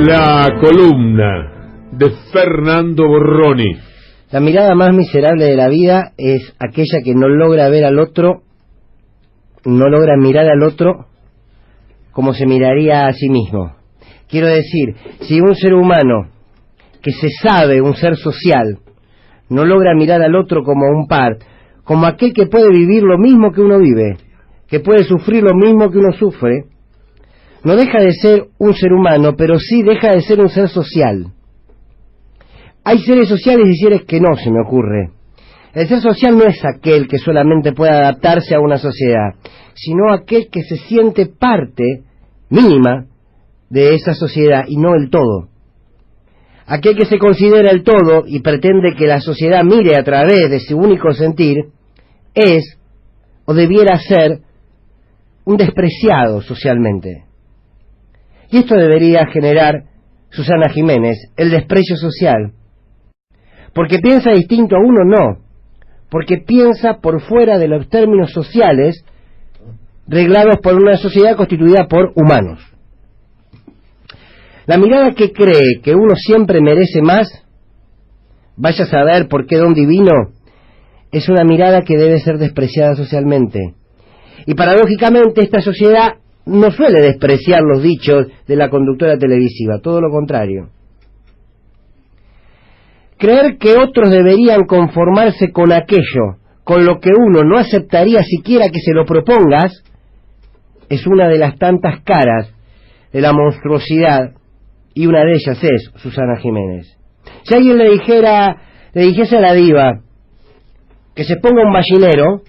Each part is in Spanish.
La columna de Fernando Borroni. La mirada más miserable de la vida es aquella que no logra ver al otro, no logra mirar al otro como se miraría a sí mismo. Quiero decir, si un ser humano que se sabe un ser social no logra mirar al otro como un par, como aquel que puede vivir lo mismo que uno vive, que puede sufrir lo mismo que uno sufre, no deja de ser un ser humano, pero sí deja de ser un ser social. Hay seres sociales y seres que no, se me ocurre. El ser social no es aquel que solamente puede adaptarse a una sociedad, sino aquel que se siente parte mínima de esa sociedad y no el todo. Aquel que se considera el todo y pretende que la sociedad mire a través de su único sentir es, o debiera ser, un despreciado socialmente. Y esto debería generar, Susana Jiménez, el desprecio social. Porque piensa distinto a uno, no. Porque piensa por fuera de los términos sociales reglados por una sociedad constituida por humanos. La mirada que cree que uno siempre merece más, vaya a saber por qué don divino, es una mirada que debe ser despreciada socialmente. Y paradójicamente esta sociedad no suele despreciar los dichos de la conductora televisiva, todo lo contrario. Creer que otros deberían conformarse con aquello, con lo que uno no aceptaría siquiera que se lo propongas, es una de las tantas caras de la monstruosidad, y una de ellas es Susana Jiménez. Si alguien le dijese a la diva que se ponga un ballinero,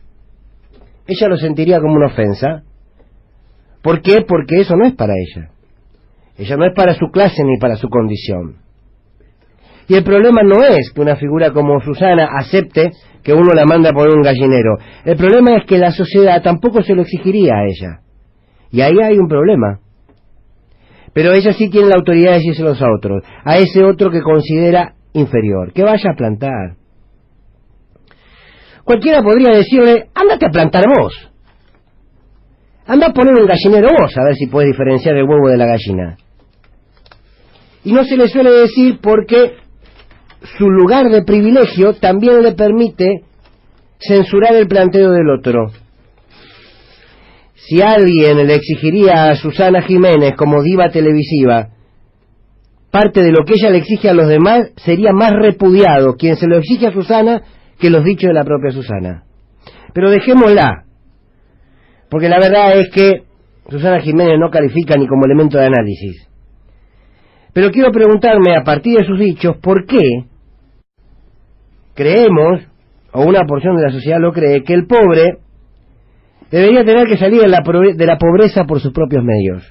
ella lo sentiría como una ofensa. ¿Por qué? Porque eso no es para ella. Ella no es para su clase ni para su condición. Y el problema no es que una figura como Susana acepte que uno la manda a poner un gallinero. El problema es que la sociedad tampoco se lo exigiría a ella. Y ahí hay un problema. Pero ella sí tiene la autoridad de decírselos a otros, a ese otro que considera inferior, que vaya a plantar. Cualquiera podría decirle, ándate a plantar vos. Anda a poner un gallinero vos, a ver si puedes diferenciar el huevo de la gallina. Y no se le suele decir porque su lugar de privilegio también le permite censurar el planteo del otro. Si alguien le exigiría a Susana Jiménez como diva televisiva parte de lo que ella le exige a los demás, sería más repudiado quien se lo exige a Susana que los dichos de la propia Susana. Pero dejémosla, porque la verdad es que Susana Jiménez no califica ni como elemento de análisis. Pero quiero preguntarme, a partir de sus dichos, ¿por qué creemos, o una porción de la sociedad lo cree, que el pobre debería tener que salir de la pobreza por sus propios medios?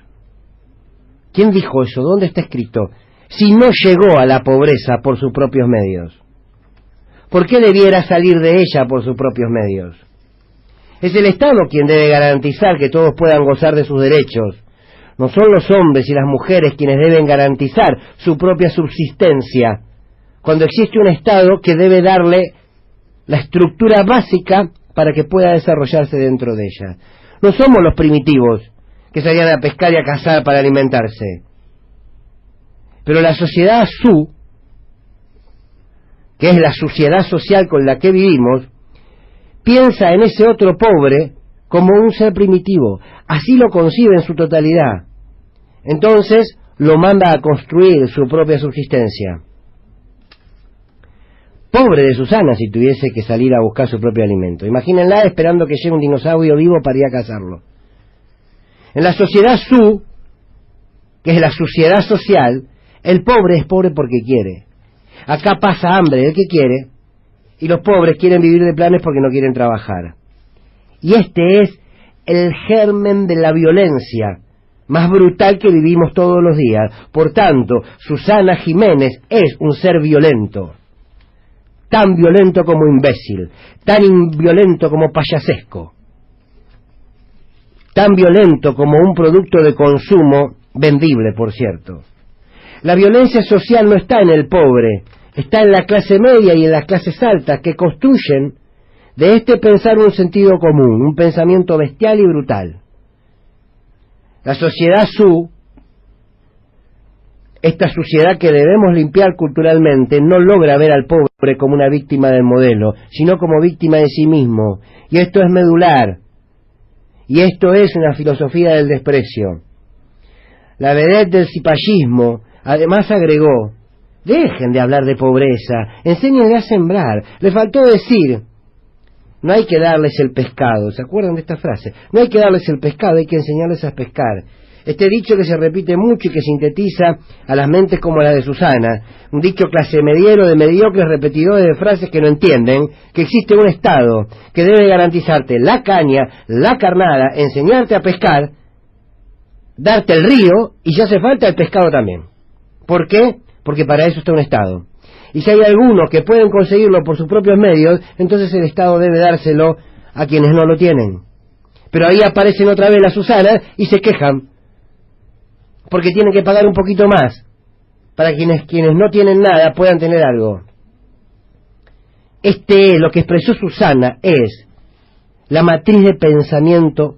¿Quién dijo eso? ¿Dónde está escrito? Si no llegó a la pobreza por sus propios medios, ¿por qué debiera salir de ella por sus propios medios? Es el Estado quien debe garantizar que todos puedan gozar de sus derechos. No son los hombres y las mujeres quienes deben garantizar su propia subsistencia, cuando existe un Estado que debe darle la estructura básica para que pueda desarrollarse dentro de ella. No somos los primitivos que salían a pescar y a cazar para alimentarse. Pero la sociedad que es la sociedad social con la que vivimos, piensa en ese otro pobre como un ser primitivo. Así lo concibe en su totalidad. Entonces lo manda a construir su propia subsistencia. Pobre de Susana si tuviese que salir a buscar su propio alimento. Imagínenla esperando que llegue un dinosaurio vivo para ir a cazarlo. En la sociedad que es la sociedad social, el pobre es pobre porque quiere. Acá pasa hambre el que quiere, y los pobres quieren vivir de planes porque no quieren trabajar. Y este es el germen de la violencia más brutal que vivimos todos los días. Por tanto, Susana Jiménez es un ser violento. Tan violento como imbécil, tan violento como payasesco, tan violento como un producto de consumo vendible, por cierto. La violencia social no está en el pobre, está en la clase media y en las clases altas, que construyen de este pensar un sentido común, un pensamiento bestial y brutal. La sociedad Esta suciedad que debemos limpiar culturalmente no logra ver al pobre como una víctima del modelo, sino como víctima de sí mismo. Y esto es medular. Y esto es una filosofía del desprecio. La vedette del cipallismo además agregó: dejen de hablar de pobreza, enséñenle a sembrar. Le faltó decir: no hay que darles el pescado. ¿Se acuerdan de esta frase? No hay que darles el pescado, hay que enseñarles a pescar. Este dicho que se repite mucho y que sintetiza a las mentes como la de Susana, un dicho clase mediero de mediocres repetidores de frases que no entienden que existe un Estado que debe garantizarte la caña, la carnada, enseñarte a pescar, darte el río y si hace falta el pescado también. ¿Por qué? Porque para eso está un Estado. Y si hay algunos que pueden conseguirlo por sus propios medios, entonces el Estado debe dárselo a quienes no lo tienen. Pero ahí aparecen otra vez las Susanas y se quejan porque tienen que pagar un poquito más para quienes no tienen nada puedan tener algo. Lo que expresó Susana es la matriz de pensamiento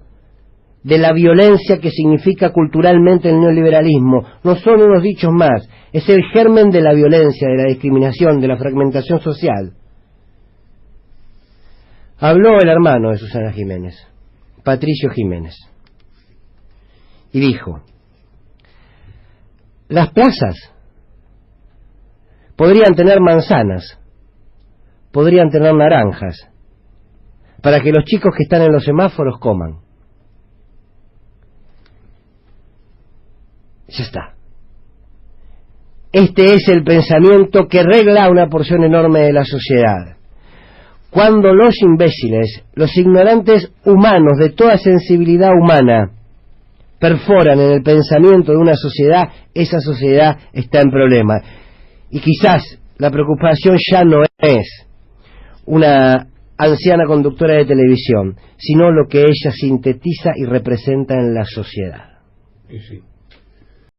de la violencia que significa culturalmente el neoliberalismo. No son unos dichos más, es el germen de la violencia, de la discriminación, de la fragmentación social. Habló el hermano de Susana Jiménez, Patricio Jiménez, y dijo: las plazas podrían tener manzanas, podrían tener naranjas, para que los chicos que están en los semáforos coman. Ya está. Este es el pensamiento que regla una porción enorme de la sociedad. Cuando los imbéciles, los ignorantes humanos de toda sensibilidad humana, perforan en el pensamiento de una sociedad, esa sociedad está en problemas. Y quizás la preocupación ya no es una anciana conductora de televisión, sino lo que ella sintetiza y representa en la sociedad. Sí.